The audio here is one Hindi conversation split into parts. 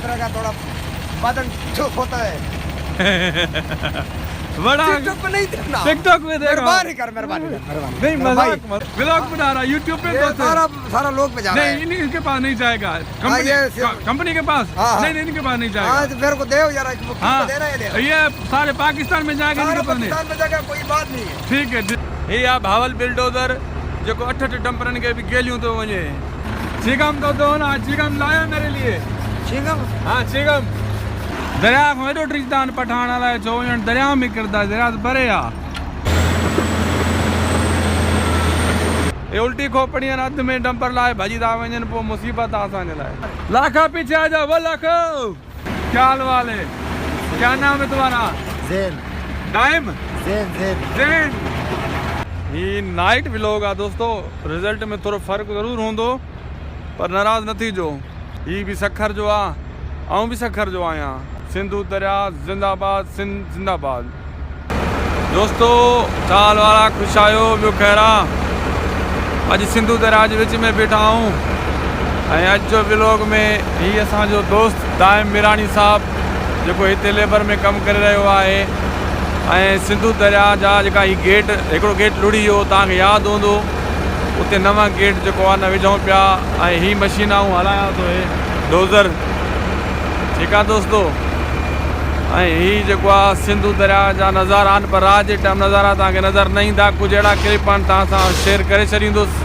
तरह का थोड़ा बदन चुप होता है। बड़ा टिकटॉक पे नहीं देखना, टिकटॉक में देखो। मेहरबानी कर नहीं मेरे मजाक भाई। मत, व्लॉग बना रहा यूट्यूब पे ये तो सारा लोग पे जा रहा है। नहीं इनके पास नहीं जाएगा, कंपनी के पास हाँ। नहीं इनके पास नहीं हाँ जाएगा। तो मेरे को दे यार, हाँ देना है ये सारे पाकिस्तान में जाएगा सारा इनके पास नहीं। पाकिस्तान में जगह कोई बात नहीं है। ठीक है ये आप भावल बिल्डोजर जो 8 डंपरन के भी गेलियूं तो वने चिगम तो ना चिगम लाया मेरे लिए चिंगम हाँ चिगम दरिया में तो ट्रिजदान पठान वाला है 24 दरिया में करदा दरिया बरे आ ये उल्टी खोपड़ी रात में डंपर लाए भाजी दा वजन पो मुसीबत आसान लाए लाखा पीछे आ जाओ वो लाखो क्या हाल वाले क्या नाम है तुम्हारा Zen time Zen Zen Zen ये नाइट व्लॉग आ दोस्तों रिजल्ट में थोड़ा फर्क जरूर होंदो पर नाराज नथी जो ये भी सखर जो आ आऊं भी सखर जो आया सिंधु दरिया जिंदाबाद सिंध जिंदाबाद दोस्तों चाल वाला खुश आयो बियो खैरा अज सिंधु दरिया जे विच में बैठा हूँ अज जो व्लॉग में ही असांजो दोस्त दाइम मिरानी साहब जो इतने लेबर में कम कर रहो है सिंधु दरिया जा जेका ही गेट हिकिड़ो गेट लुड़ी वियो तव्हांखे यादि हूंदो उते नवां गेट जेको आहे न विझूं पिया ऐं ही मशीन आऊं हलायां थो हे डोज़र ठीकु आहे दोस्तो ऐं ही जेको आहे सिंधु दरिया जा नज़ारा आहिनि पर रात जे टाइम नज़ारा तव्हांखे नज़र न ईंदा कुझु अहिड़ा क्लिप आहिनि तव्हां सां शेयर करे छॾींदुसि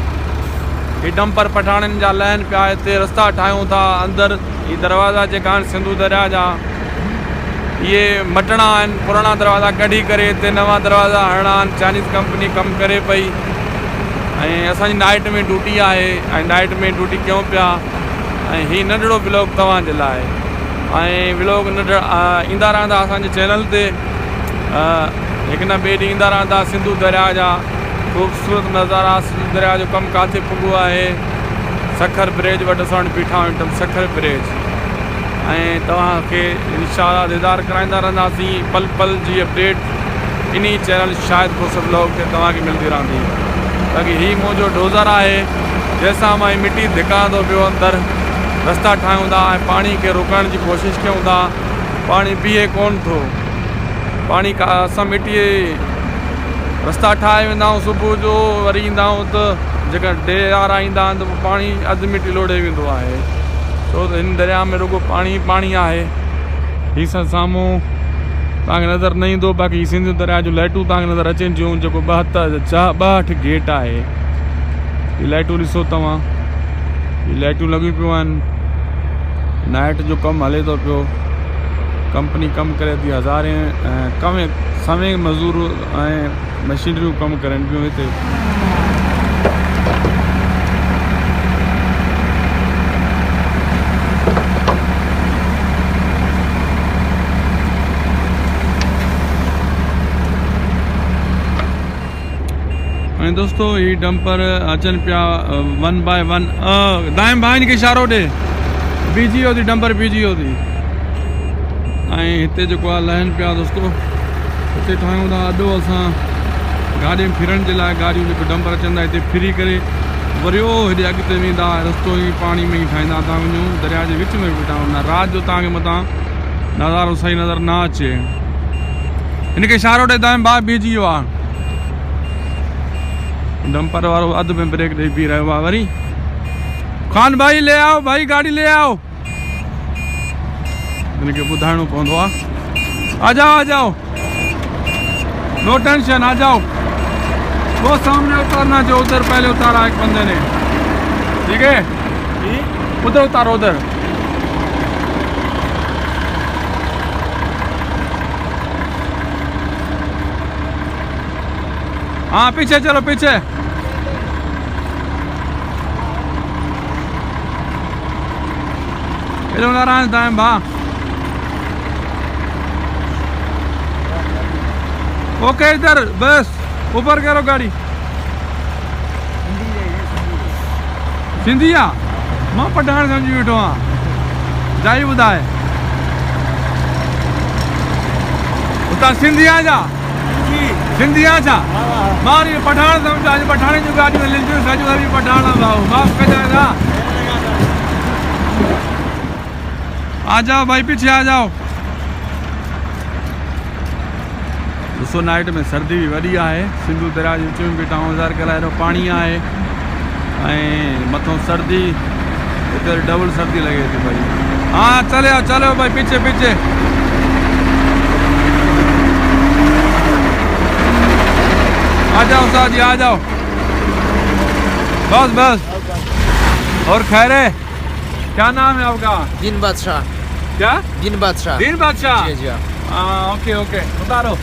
ही डंपर पठाणनि जा लहनि पिया हिते रस्ता ठाहियूं था अंदरि ही दरवाज़ा जेका आहिनि सिंधु दरिया जा ये मटणा आहिनि पुराणा दरवाज़ा कढी करे हिते नवां दरवाज़ा हणणा आहिनि चाइनीज़ कंपनी कमु करे पई ऐं असांजी नाइट में ड्यूटी आहे ऐं नाइट में ड्यूटी कयूं पिया ऐं हीउ नंढिड़ो व्लॉग तव्हांजे लाइ ऐं व्लॉग ईंदा रहंदा असांजे चैनल ते हिकु न ॿिए ॾींहुं ईंदा रहंदा सिंधु दरिया जा ख़ूबसूरत नज़ारा सिंधु दरिया जो कमु किथे पुॻो आहे सखर ब्रिज वटि असां वटि बीठा आहियूं सखर ब्रिज ऐं तव्हांखे इंशाअल्लाह दीदार कराईंदा रहंदासीं पल पल जी अपडेट इन चैनल शायदि को सब व्लॉग ते तव्हांखे मिलंदी रहंदी बाक़ी ही मुंहिंजो डोज़र आहे जंहिंसां मां मिटी धिकां थो पियो अंदरि रस्ता ठाहियूं था ऐं पाणी खे रुकण जी कोशिशि कयूं था पाणी बीहे कोन थो पाणी असां मिटीअ रस्ता ठाहे वेंदा आहियूं सुबुह जो वरी ईंदा आहियूं त जेका डेरा ईंदा आहिनि त पोइ पाणी अधु मिटी लोड़े वेंदो आहे छो त हिन दरिया में रुगो पाणी पाणी आहे ही साम्हूं तव्हांखे नज़र न ईंदो बाक़ी सिंधु दरिया जूं लाइटूं तव्हांखे नज़र अचनि थियूं जेको 62 गेट आहे ही लाइटूं ॾिसो तव्हां ही लाइटूं लॻियूं पियूं आहिनि नाइट जो कमु हले थो पियो कंपनी कमु करे थी हज़ारे समय मज़दूर ऐं मशीनरियूं कमु करनि पियूं हिते ऐं दोस्तों ही डंपर अचनि पिया 1 बाय 1 दाइम भाइन खे इशारो ॾे बीजी वियो थी डंपर बीजी वियो थी ऐं हिते जेको आहे लहनि पिया दोस्तो हिते ठाहियूं था अॾो असां गाॾी फिरण जे लाइ गाॾियूं जेको डंपर अचनि था हिते फिरी करे वरी हेॾे अॻिते वेंदा रस्तो ई पाणी में ई ठाहींदा था वञूं दरिया जे विच में वेठा न राति जो तव्हांखे मथां नज़ारो सही नज़र न अचे हिनखे इशारो ॾे दाइम भाउ बीजी वियो आहे डंपर वारो अध में ब्रेक ॾेई बीह रहियो आहे वरी खान भाई ले आओ भाई गाड़ी ले आओ इनके ॿुधाइणो पवंदो आहे आ जाओ नो टेंशन आ जाओ वो सामने उतारना जो उधर पहले उतारा एक बंदे ने ठीक है उधर उतारो उधर हाँ पीछे चलो पीछे हेलो नारायण दाएं भा ओके इधर बस ऊपर करो गाड़ी सिंधिया मां पठान समझी वेठो हाँ जाई ॿुधाए उतां सिंधिया जा सिंधिया छा मारी पठान समझा पठाणी जूं गाॾियूं हलनि थियूं सॼो हली पठान भाऊ माफ़ कजांइ था आ जाओ भाई, पीछे आ जाओ। दोस्तों नाइट में सर्दी भी बढ़िया है। सिंधु दरिया जे विच में बीठा आहियूं, हज़ार कलाक पानी आहे ऐं मथों सर्दी, हिते डबल सर्दी लगे थी भाई। हाँ चलो चलो भाई, पीछे पीछे। आ जाओ साहब जी, आ जाओ। बस बस। और खैर है, क्या नाम है आपका? दिन बादशाह। क्या? दिन बादशाह। दिन बादशाह। जी जी। हाँ ओके ओके, उतारो।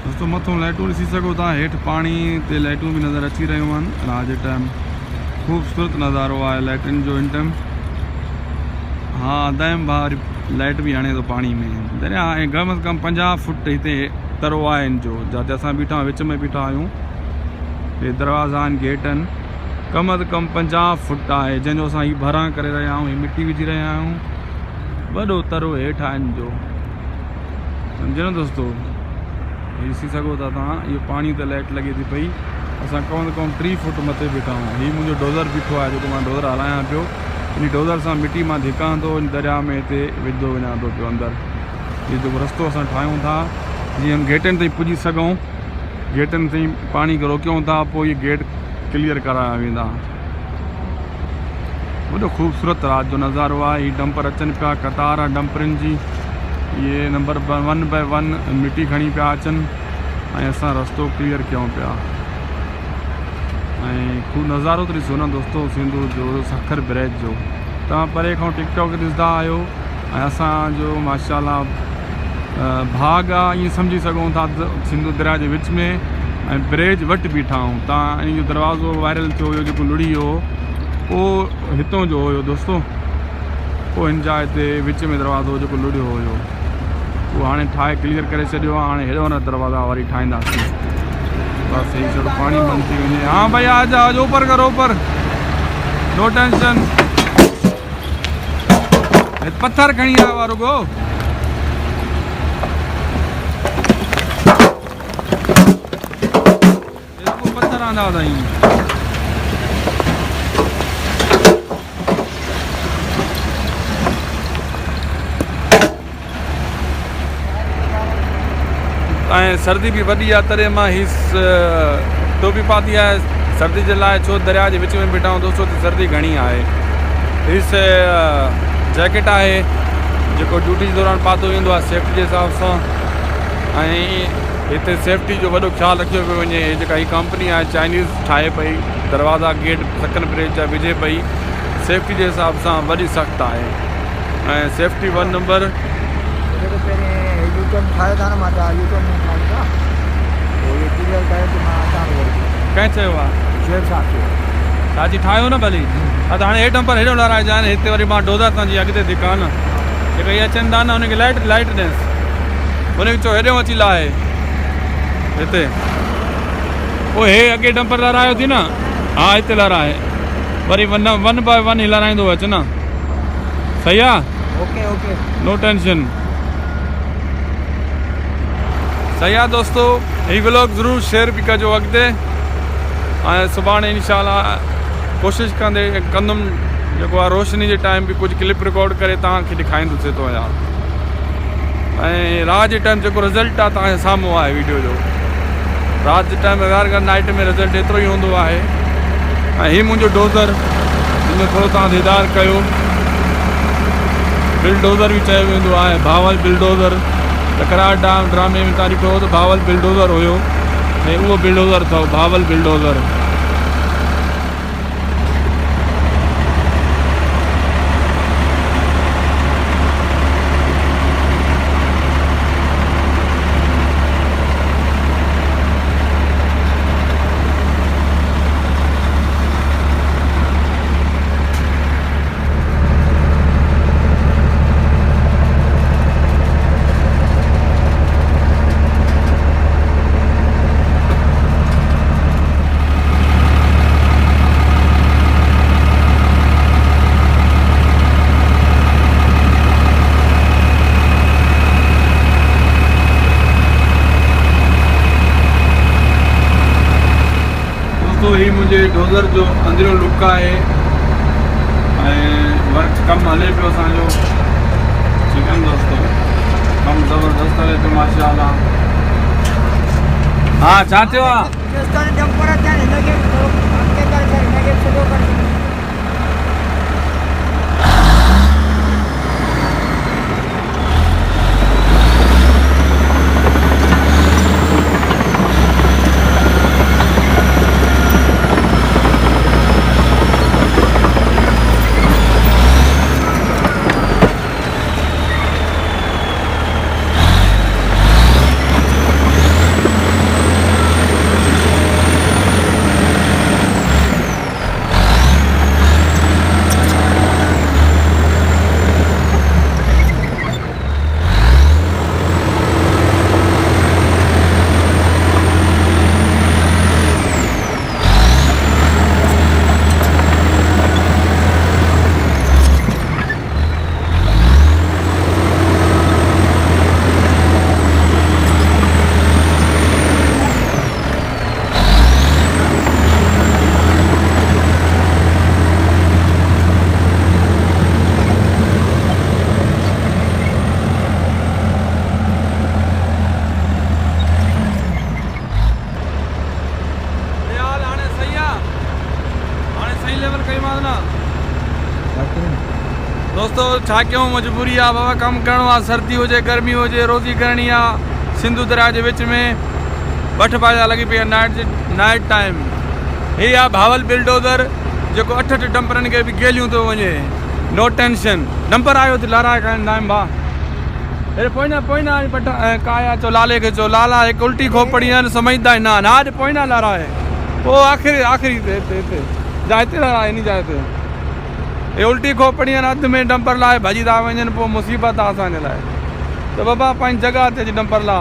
दोस्तों मथों लाइटूं ॾिसी सघो था, हेठि पाणी ते लाइटूं बि नज़र अची रहियूं आहिनि। रात जे टाइम ख़ूबसूरत नज़ारो आहे लाइटुनि जो इन टाइम। हाँ दाइम भार लाइट बि हणे थो पाणी में। दरिया ऐं घटि में कम 50 फुट हिते तरो आहे हिन जो, जिते असां बीठा विच में बीठा आहियूं। हे दरवाज़ा आहिनि, गेट आहिनि, कम अज़ कम 50 फुट आहे, जंहिंजो असां हीअ भरां करे रहिया आहियूं, हीअ मिटी विझी रहिया आहियूं। वॾो तरो हेठि आहे हिन जो, सम्झो न दोस्तो। ॾिसी सघो था तव्हां, इहो पाणी ते लाइट लॻे थी पई। असां कम से कम 3 फुट मथे बीठा आहियूं। हीउ मुंहिंजो डोज़र बीठो आहे, जेको मां डोज़र हलायां पियो। इन डोज़र सां मिटी मां धिकां थो, इन दरिया में हिते विझंदो वञां थो पियो अंदरि। हीउ जेको रस्तो असां ठाहियूं था, जीअं गेटनि ताईं पुॼी सघूं, गेटनि ताईं पाणी खे रोकियूं था, पोइ इहे गेट क्लियर कराया वेंदा। वॾो ख़ूबसूरत राति जो नज़ारो आहे। हीअ डंपर अचनि पिया, कतार आहे डंपरनि जी। ये नंबर 1 बाय 1 मिट्टी खणी पिया अचनि ऐं असां रस्तो क्लियर कयूं पिया। ऐं ख़ूब नज़ारो त ॾिसो न दोस्तो, सिंधु जो सखर ब्रिज जो। तव्हां परे खां टिकटॉक ॾिसंदा आहियो ऐं असांजो माशाल्लाह भाग आहे, ईअं सम्झी सघूं था सिंधु दरिया जे विच में ऐं ब्रिज वटि बीठा आहियूं। तव्हां इन जो दरवाज़ो वायरल थियो हुयो, जेको लुड़ी वियो उहो हितां जो हुयो दोस्तो। पोइ हिन जाइ ते विच में दरवाज़ो जेको लुड़ियो हुयो, उहो हाणे ठाहे क्लियर करे छॾियो आहे। हाणे हेॾो न दरवाज़ा वरी ठाहींदासीं, बसि हीअ छॾो पाणी बंदि थी वञे। हाँ भाई आ जाओ, ऊपर करो ऊपर, नो टेंशन। पत्थर खणी आयो आहे रुगो। पत्थर आंदा साईं। ऐं सर्दी बि वॾी आहे, तॾहिं मां हीअ टोपी पाती आहे सर्दी जे लाइ, छो दरिया जे विच में बीठा आहियूं दोस्तो, त सर्दी घणी आहे। हीअ जैकेट आहे जेको ड्यूटी जे दौरान पातो वेंदो आहे सेफ्टी जे हिसाब सां। ऐं हिते सेफ्टी जो वॾो ख़्यालु रखियो पियो वञे। जेका हीअ कंपनी आहे चाइनीज़ ठाहे पई, दरवाज़ा गेट सकन ब्रिज जा विझे पई, सेफ्टी जे हिसाब सां वॾी सख़्तु आहे। ऐं सेफ्टी 1 नंबर। कंहिं चयो आहे? ताजी ठाहियो न भली। हा त हाणे हेठि पर हेॾो लाराइजा आहिनि, हिते वरी मां डोज़र सां जीअं अॻिते धिका न, जेका इहे अचनि था न हुनखे लाइट ॾियसि, हुनखे चओ हेॾो अची लाहे हिते। पोइ हे अॻे डंपर लारायो थी न, हा हिते लाराए, वरी 1 बाय 1 ई लाराईंदो अच न। सही आहे? Okay okay, no tension. सही आहे दोस्तो, हीउ व्लॉग ज़रूरु शेयर बि कजो अॻिते। ऐं सुभाणे इंशाल्लाह कोशिशि कंदुमि जेको आहे रोशनी जे टाइम बि कुझु क्लिप रिकॉर्ड करे तव्हांखे ॾेखारींदुसि थो यार। ऐं राति जे टाइम जेको रिज़ल्ट आहे तव्हांजे साम्हूं आहे वीडियो जो। राति जे टाइम अगरि नाइट में रिज़ल्ट एतिरो ई हूंदो आहे। ऐं हीउ मुंहिंजो डोज़र, हिनमें थोरो तव्हां दीदार कयो। बिलडोज़र बि चयो वेंदो आहे, भावल बिलडोज़र। टकरार ड्रामे में तव्हां ॾिठो त भावल बिलडोज़र हुयो, ऐं उहो बिलडोज़र अथव, भावल बिलडोज़र। बिल्डोज़र जो अंदरियों लुक आहे ऐं वर्क कमु हले पियो असांजो। ठीकु आहे दोस्तो, कमु ज़बरदस्त हले पियो माशाअल्लाह। हा छा थियो आहे? दोस्तों छा क्यों मजबूरी आहे बाबा, कमु करिणो आहे, सर्दी हुजे गर्मी हुजे, रोज़ी करणी आहे। सिंधु दरिया जे विच में वठ बाजा लॻी पई आहे नाइट टाइम। ही आहे भावल बिल्डोज़र जेको 8 डंपरनि खे बि गेलियूं थो वञे, नो टेंशन। डंपर आयो थी लाराए कान नाइम भा अरे पोइना पट काया चो लाले खे चो लाला हिकु उल्टी खोपड़ी आहिनि समझदा ई न आज पोइना लाराए पोइ आख़िरी हिते जा हिते लाराए इन जा हिते ये उल्टी खोपड़ी अध में डंपर लाए भजी था वञनि, पोइ मुसीबत आहे असांजे लाइ। त बाबा पंहिंजी जगह ते अची डंपर ला।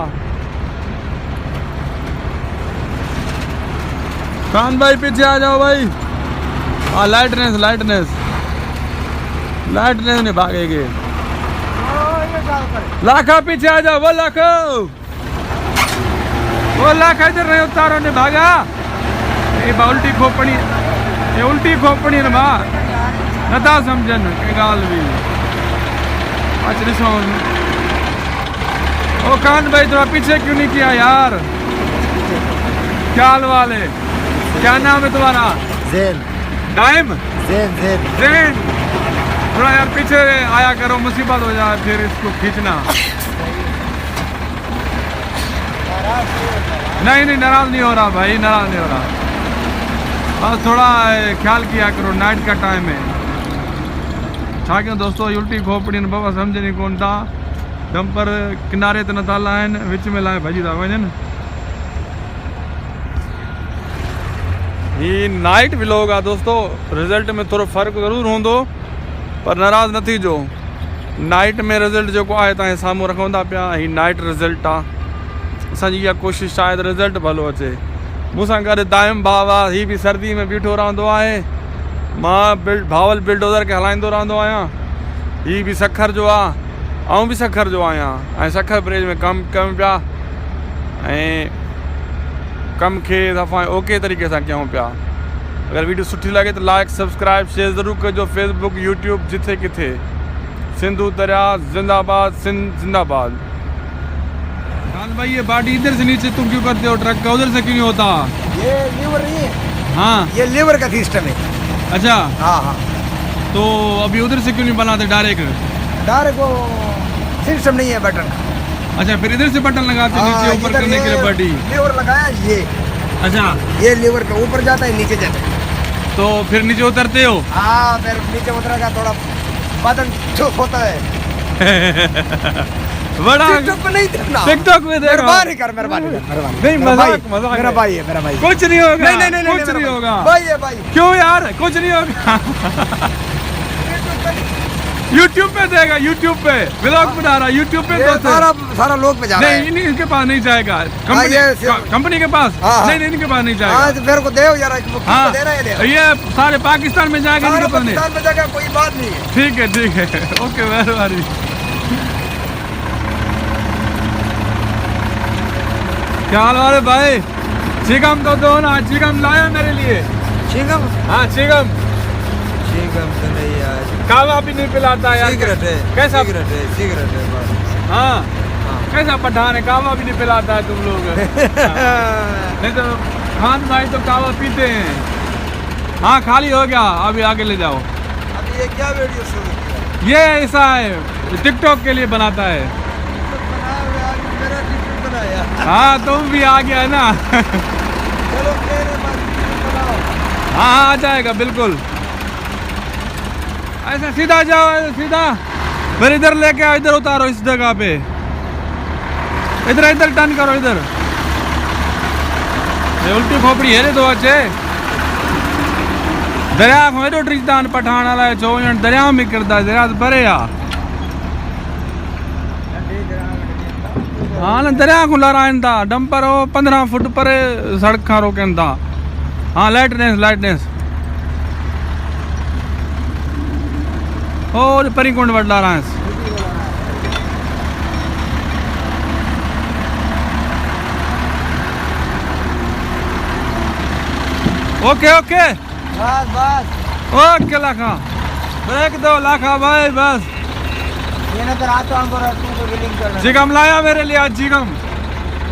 खान भाई पीछे आ जाओ भाई। हाँ लाइटनेस नहीं भागेगे। लाखा पीछे आ जाओ, वो लाखा इधर नहीं उतारो ने भागा। ये उल्टी खोपड़ी न बा नथा समझनि के गाल भी। अच ॾिसो ओ खान भाई थोड़ा पीछे क्यों नहीं किया यार? क्या हाल वाले, क्या नाम है तुम्हारा? ज़ैन। टाइम ज़ैन। थोड़ा यार पीछे आया करो, मुसीबत हो जाए फिर इसको खींचना। नहीं नाराज नहीं हो रहा भाई, नाराज नहीं हो रहा। बस थोड़ा ख्याल किया करो, नाइट का टाइम है। छा क्यों दोस्तों उल्टी खोपड़ी बाबा समझ नहीं कोन था। डंपर किनारे ते नथा लाहिनि, विच में लाए भजी था वञनि। ही नाइट व्लॉग आहे दोस्तों, रिज़ल्ट में थोड़ो फ़र्क़ु ज़रूर हूंदो पर नाराज़ न थी जो। नाइट में रिज़ल्ट जेको आहे तव्हांजे साम्हूं रखूं था पिया, ही नाइट रिज़ल्ट आहे। असांजी इहा कोशिशि शायदि रिज़ल्ट भलो अचे। मूंसां गॾु दाइम भाउ आहे, हीअ बि सर्दी में बीठो रहंदो आहे। मां भावल बिल्डोज़र खे हलाईंदो रहंदो आहियां। हीअ बि सखर जो आहे, आउं बि सखर जो आहियां ऐं सखर ब्रिज में कमु कयूं पिया ऐं कम खे दफ़ा ओके तरीक़े सां कयूं पिया। अगर वीडियो सुठी लगे तो लाइक सब्सक्राइब शेयर ज़रूर कजो। फेसबुक यूट्यूब जिथे किथे। सिंधु दरिया जिंदाबाद, सिंध जिंदाबाद। खान भाई ये बाडी इधर से नीचे तुम क्यों करते हो, ट्रक का उधर से क्यों नहीं होता? ये लीवर नहीं है। हाँ ये लीवर का सिस्टम है। अच्छा हाँ तो अभी उधर से क्यों नहीं बनाते डायरेक्ट वो सिस्टम नहीं है बटन। अच्छा फिर इधर से बटन लगाते नीचे ऊपर करने के लिए बॉडी। लीवर लगाया ये। अच्छा ये लीवर का ऊपर जाता है नीचे जाता है। तो फिर नीचे उतरते हो? हाँ फिर नीचे उतरेगा थोड़ा बदन चुप होता है। बड़ा टिकटॉक पे नहीं देखना, टिकटॉक में देखो। मेहरबानी कर नहीं मजाक मेरा भाई है। कुछ नहीं होगा, नहीं कुछ नहीं होगा भाई है भाई। क्यों यार कुछ नहीं होगा। यूट्यूब पे देगा, यूट्यूब पे व्लॉग बना रहा, यूट्यूब पे सारा लोग पे जा रहा है। नहीं इनके पास नहीं जाएगा, कंपनी के पास नहीं इनके पास नहीं जाएगा। तो मेरे को दे यार, ये सारे पाकिस्तान में जाएगा, इनके पास नहीं। पाकिस्तान में जाएगा कोई बात नहीं है। ठीक है ओके मेहरबानी। क्या हाल वाले भाई? चिकम तो दो ना, चिकम लाया मेरे लिए। चिंगम हाँ चिंगम। चिंगम तो नहीं यार, कावा भी नहीं पिलाता यार। सिगरेट है, कैसा? सिगरेट है बस। हाँ हाँ। कैसा पठान है, कावा भी नहीं पिलाता है तुम लोग। नहीं तो खान भाई तो कावा पीते हैं। हाँ खाली हो गया, अभी आगे ले जाओ। अभी ये क्या वीडियो शुरू किया? ये ऐसा है, टिकटॉक के लिए बनाता है। बनाया हुआ है, मेरा टिकटॉक बनाया। हाँ तुम भी आ गया है ना। चलो मेरे पास टिकटॉक बनाओ। हाँ हाँ आ जाएगा बिल्कुल। ऐसा सीधा जाओ, ऐसे सीधा। फिर इधर लेके आओ, इधर उतारो इस जगह पे। इधर इधर टर्न करो इधर। ये उल्टी खोपड़ी है रे तो अच्छे। दरिया में तो ट्रिजदान पठान वाला है, 24 घंटे दरिया में करता है, दरिया परे आ। हाँ ना दरिया को लहराइन था, डंपर हो 15 फुट परे सड़क खा रोकन था। हाँ लाइटनेस और परिकुंड बदला रहा है। ओके बस ओके लाखा, ब्रेक दो लाखा भाई बस। ये ना तो रात को तुमको बिलिंग करना। चिकम लाया मेरे लिए आज चिकम।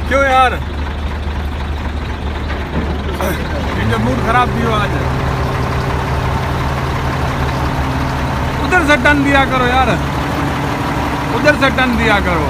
क्यों यार, इनका मूड खराब भी हो आज। उधर से टन दिया करो यार, उधर से टन दिया करो।